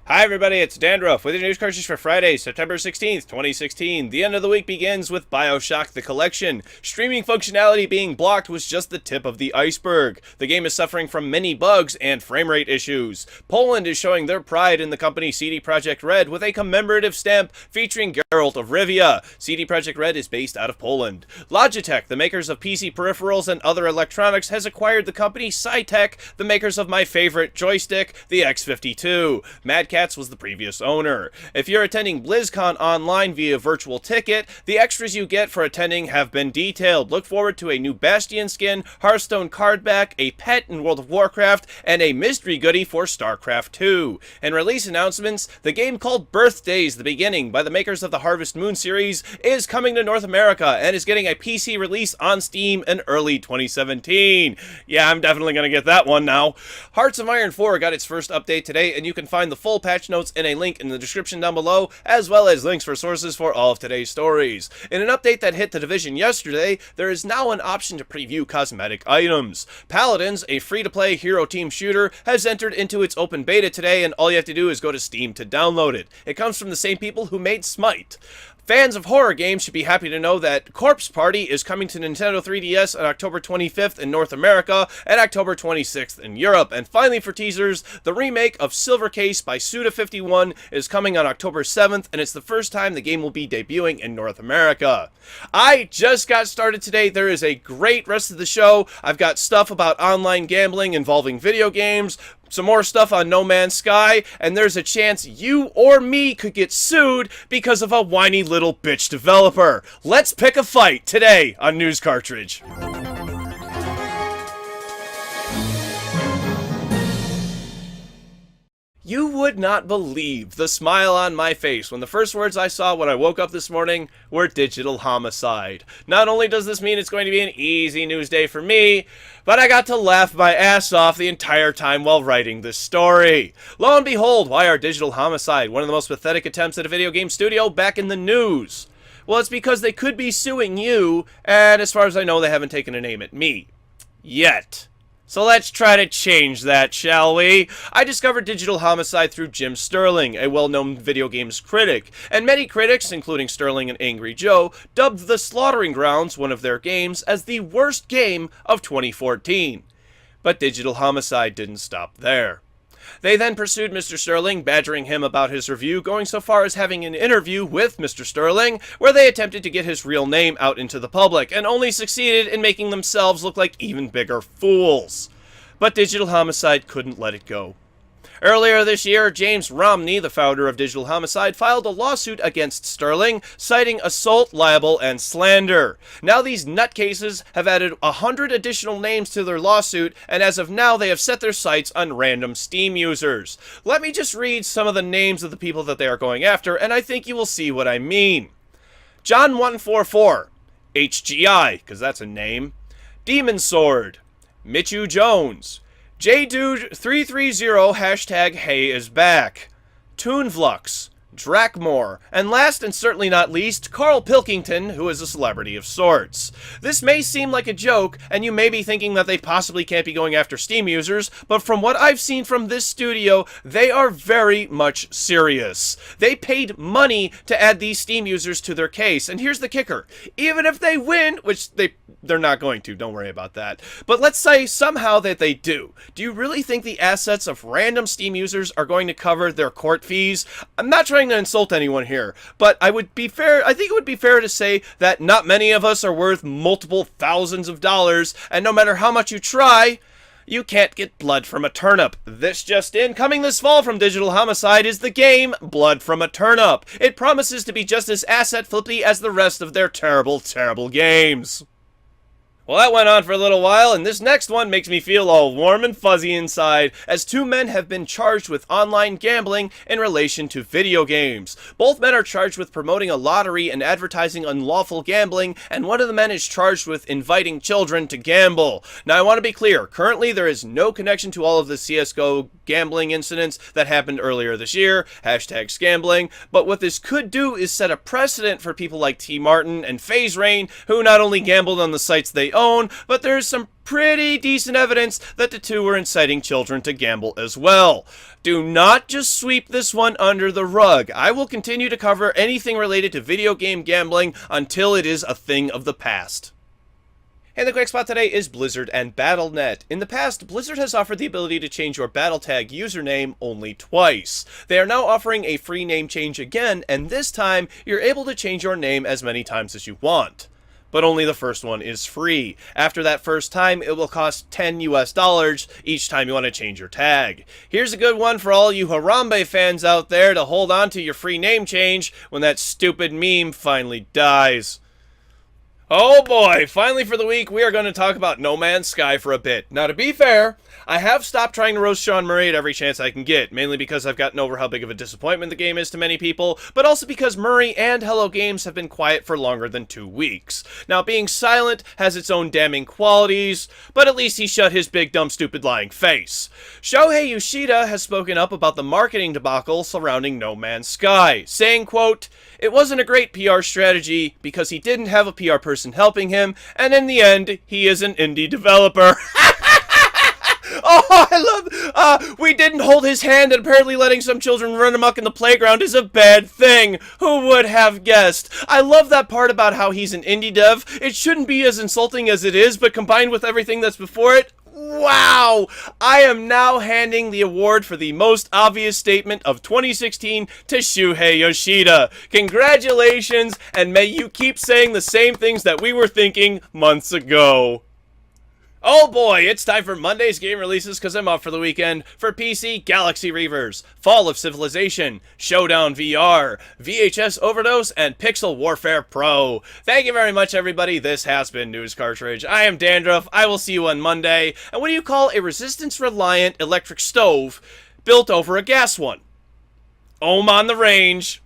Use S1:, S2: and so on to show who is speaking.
S1: Hi everybody, it's Dandruff with your news cartridge for Friday, September 16th, 2016. The end of the week begins with Bioshock the Collection. Streaming functionality being blocked was just the tip of the iceberg. The game is suffering from many bugs and frame rate issues. Poland is showing their pride in the company CD Projekt Red with a commemorative stamp featuring Geralt of Rivia. CD Projekt Red is based out of Poland. Logitech, the makers of PC peripherals and other electronics, has acquired the company Saitek, the makers of my favorite joystick, the X52. Catz was the previous owner. If you're attending Blizzcon online via virtual ticket, the extras you get for attending have been detailed. Look forward to a new Bastion skin, Hearthstone card back, a pet in World of Warcraft, and a mystery goodie for StarCraft 2. In release announcements, the game called Birthdays: The Beginning by the makers of the Harvest Moon series is coming to North America and is getting a PC release on Steam in early 2017. Yeah, I'm definitely going to get that one now. Hearts of Iron 4 got its first update today, and you can find the full patch notes in a link in the description down below, as well as links for sources for all of today's stories. In an update that hit the Division yesterday, there is now an option to preview cosmetic items. Paladins, a free-to-play hero team shooter, has entered into its open beta today, and all you have to do is go to Steam to download it. It comes from the same people who made Smite. Fans of horror games should be happy to know that Corpse Party is coming to Nintendo 3DS on October 25th in North America and October 26th in Europe. And finally, for teasers, the remake of Silver Case by Suda 51 is coming on October 7th, and it's the first time the game will be debuting in North America. I just got started today. There is a great rest of the show. I've got stuff about online gambling involving video games, some more stuff on No Man's Sky, and there's a chance you or me could get sued because of a whiny little bitch developer. Let's pick a fight today on News Cartridge. You would not believe the smile on my face when the first words I saw when I woke up this morning were digital homicide. Not only does this mean it's going to be an easy news day for me, but I got to laugh my ass off the entire time while writing this story. Lo and behold, why are digital homicide, one of the most pathetic attempts at a video game studio, back in the news? Well, it's because they could be suing you, and as far as I know, they haven't taken an aim at me. Yet. So let's try to change that, shall we? I discovered digital homicide through Jim Sterling, a well-known video games critic, and many critics, including Sterling and Angry Joe, dubbed The Slaughtering Grounds, one of their games, as the worst game of 2014. But digital homicide didn't stop there. They then pursued Mr. Sterling, badgering him about his review, going so far as having an interview with Mr. Sterling, where they attempted to get his real name out into the public, and only succeeded in making themselves look like even bigger fools. But digital homicide couldn't let it go. Earlier this year, James Romney, the founder of Digital Homicide, filed a lawsuit against Sterling, citing assault, libel, and slander. Now these nutcases have added 100 additional names to their lawsuit, and as of now, they have set their sights on random Steam users. Let me just read some of the names of the people that they are going after, and I think you will see what I mean. John144, HGI, because that's a name, Demon Sword, Michu Jones, JDude330 hashtag Hey is back, Toonflux, Drakmore, and last and certainly not least, Carl Pilkington, who is a celebrity of sorts. This may seem like a joke, and you may be thinking that they possibly can't be going after Steam users, but from what I've seen from this studio, they are very much serious. They paid money to add these Steam users to their case, and here's the kicker. Even if they win, which they're not going to, don't worry about that. But let's say somehow that they do. Do you really think the assets of random Steam users are going to cover their court fees? I'm not trying to insult anyone here, but I think it would be fair to say that not many of us are worth multiple thousands of dollars, and no matter how much you try, you can't get blood from a turnip. This just in, coming this fall from Digital Homicide is the game Blood from a Turnip. It promises to be just as asset flippy as the rest of their terrible, terrible games. Well, that went on for a little while, and this next one makes me feel all warm and fuzzy inside, as two men have been charged with online gambling in relation to video games. Both men are charged with promoting a lottery and advertising unlawful gambling, and one of the men is charged with inviting children to gamble. Now, I want to be clear, currently there is no connection to all of the CSGO gambling incidents that happened earlier this year, hashtag scambling, but what this could do is set a precedent for people like T. Martin and FaZe Rain, who not only gambled on the sites they own, but there's some pretty decent evidence that the two were inciting children to gamble as well. Do not just sweep this one under the rug. I will continue to cover anything related to video game gambling until it is a thing of the past. And the quick spot today is Blizzard and Battle.net. In the past, Blizzard has offered the ability to change your BattleTag username only twice. They are now offering a free name change again, and this time, you're able to change your name as many times as you want. But only the first one is free. After that first time, it will cost $10 US each time you want to change your tag. Here's a good one for all you Harambe fans out there to hold on to your free name change when that stupid meme finally dies. Oh boy, finally for the week, we are going to talk about No Man's Sky for a bit. Now to be fair, I have stopped trying to roast Sean Murray at every chance I can get, mainly because I've gotten over how big of a disappointment the game is to many people, but also because Murray and Hello Games have been quiet for longer than 2 weeks. Now being silent has its own damning qualities, but at least he shut his big dumb stupid lying face. Shohei Yoshida has spoken up about the marketing debacle surrounding No Man's Sky, saying, quote, "It wasn't a great PR strategy because he didn't have a PR person helping him, and in the end, he is an indie developer." Oh, I love, we didn't hold his hand, and apparently letting some children run amok in the playground is a bad thing. Who would have guessed? I love that part about how he's an indie dev. It shouldn't be as insulting as it is, but combined with everything that's before it, wow! I am now handing the award for the most obvious statement of 2016 to Shuhei Yoshida. Congratulations, and may you keep saying the same things that we were thinking months ago. Oh boy, it's time for Monday's game releases because I'm off for the weekend. For PC, Galaxy Reavers, Fall of Civilization, Showdown VR, VHS Overdose, and Pixel Warfare Pro. Thank you very much, everybody. This has been News Cartridge. I am Dandruff. I will see you on Monday. And what do you call a resistance-reliant electric stove built over a gas one? Ohm on the range.